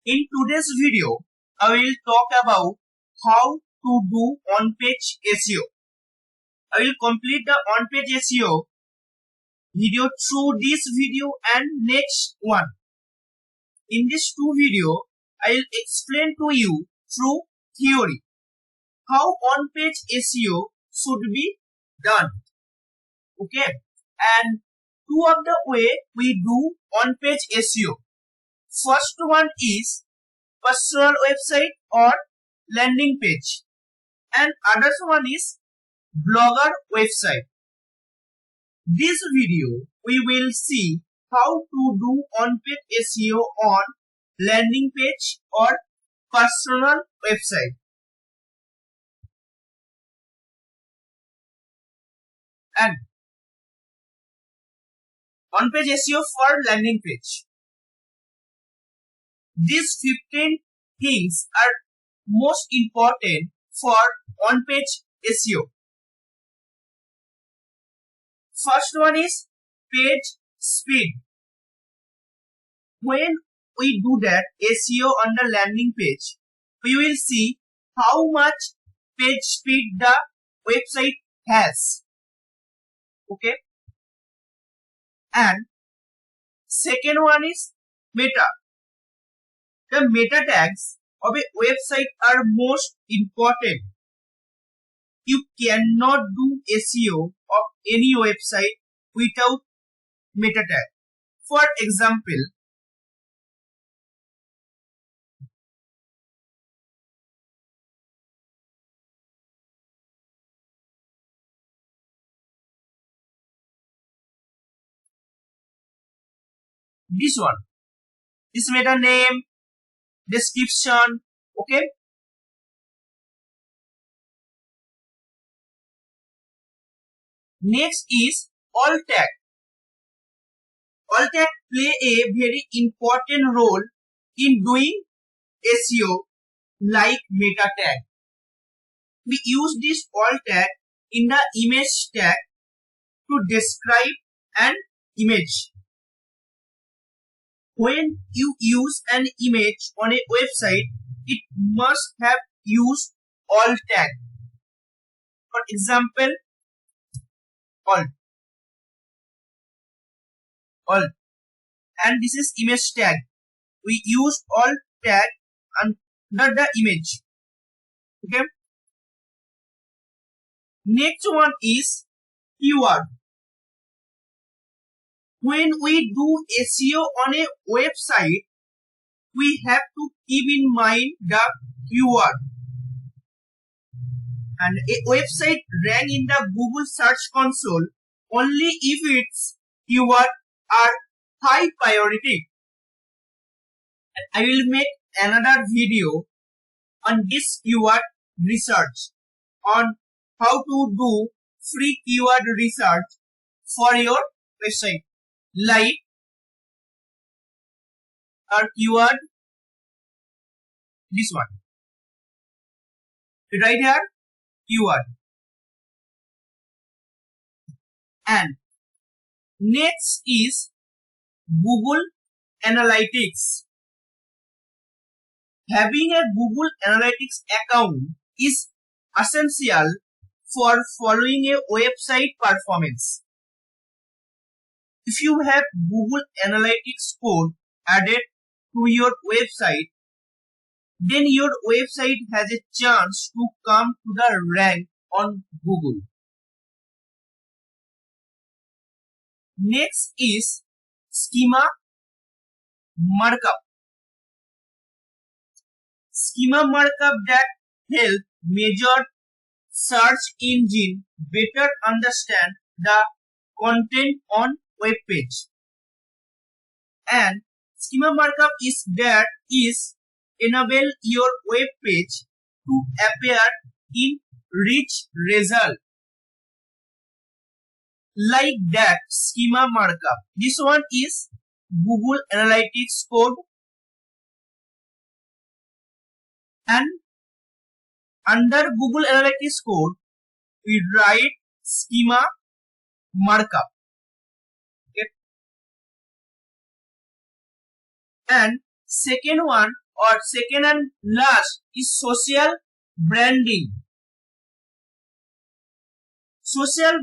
In today's video, I will talk about how to do on-page SEO. I will complete the on-page SEO video through this video and next one. In this two video, I will explain to you through theory how on-page SEO should be done. Okay, and two of the way we do on-page SEO. First one is personal website or landing page, and other one is blogger website. This video we will see how to do on-page SEO on landing page or personal website. And on-page SEO for landing page. These 15 things are most important for on-page SEO. First one is page speed. When we do that SEO on the landing page, we will see how much page speed the website has. Okay. And second one is meta. The meta tags of a website are most important. You cannot do SEO of any website without meta tag. For example, this one, this meta name, description. Okay. Next is alt tag. Alt tag play a very important role in doing SEO like meta tag. We use this alt tag in the image tag to describe an image. When you use an image on a website, it must have used alt tag. For example, alt, and this is image tag. We use alt tag under the image. Okay. Next one is keyword. When we do SEO on a website, we have to keep in mind the keyword. And a website rank in the Google Search Console only if its keywords are high priority. And I will make another video on this keyword research, on how to do free keyword research for your website. Like our keyword, this one. Right here, keyword. And next is Google Analytics. Having a Google Analytics account is essential for following a website performance. If you have Google Analytics code added to your website, then your website has a chance to come to the rank on Google. Next is schema markup. Schema markup that help major search engine better understand the content on web page. And schema markup is that is enable your web page to appear in rich result. Like that schema markup. This one is Google Analytics code, and under Google Analytics code we write schema markup. Okay. And second one or second and last is social branding. Social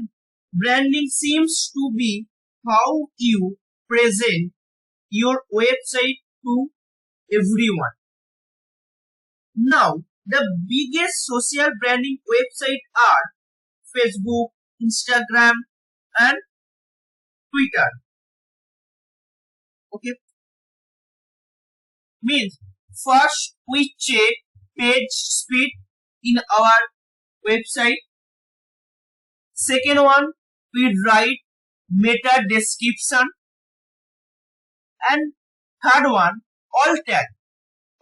branding seems to be how you present your website to everyone. Now, the biggest social branding websites are Facebook, Instagram, and Twitter. Okay. Means first we check page speed in our website. Second one, we write meta description. And third one, alt tag.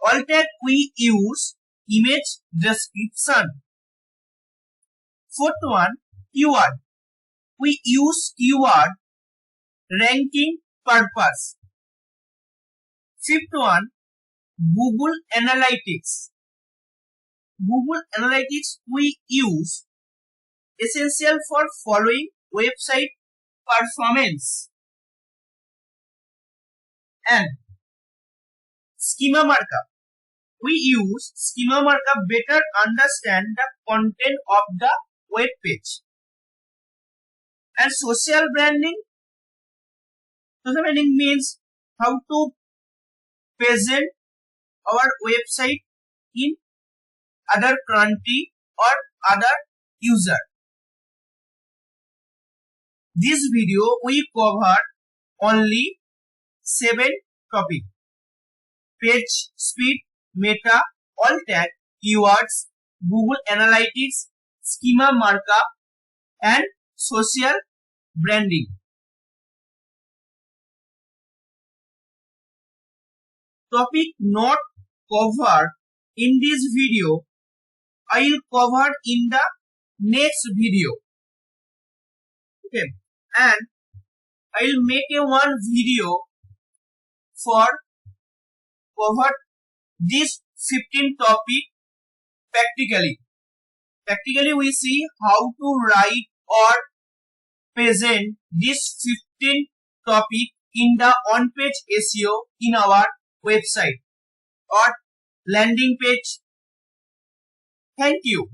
Alt tag we use image description. Fourth one, keyword. We use keyword ranking purpose. Fifth one, Google Analytics. Google Analytics we use essential for following website performance. And schema markup. We use schema markup better understand the content of the web page. And social branding. Social branding means how to present our website in other country or other user. This video we covered only 7 topics: page speed, meta, alt tag, keywords, Google Analytics, schema markup, and social branding. Topic not covered in this video, I will cover in the next video. Okay, and I will make one video for cover this 15 topic practically. Practically we see how to write or present this 15 topic in the on-page SEO in our website or landing page. Thank you.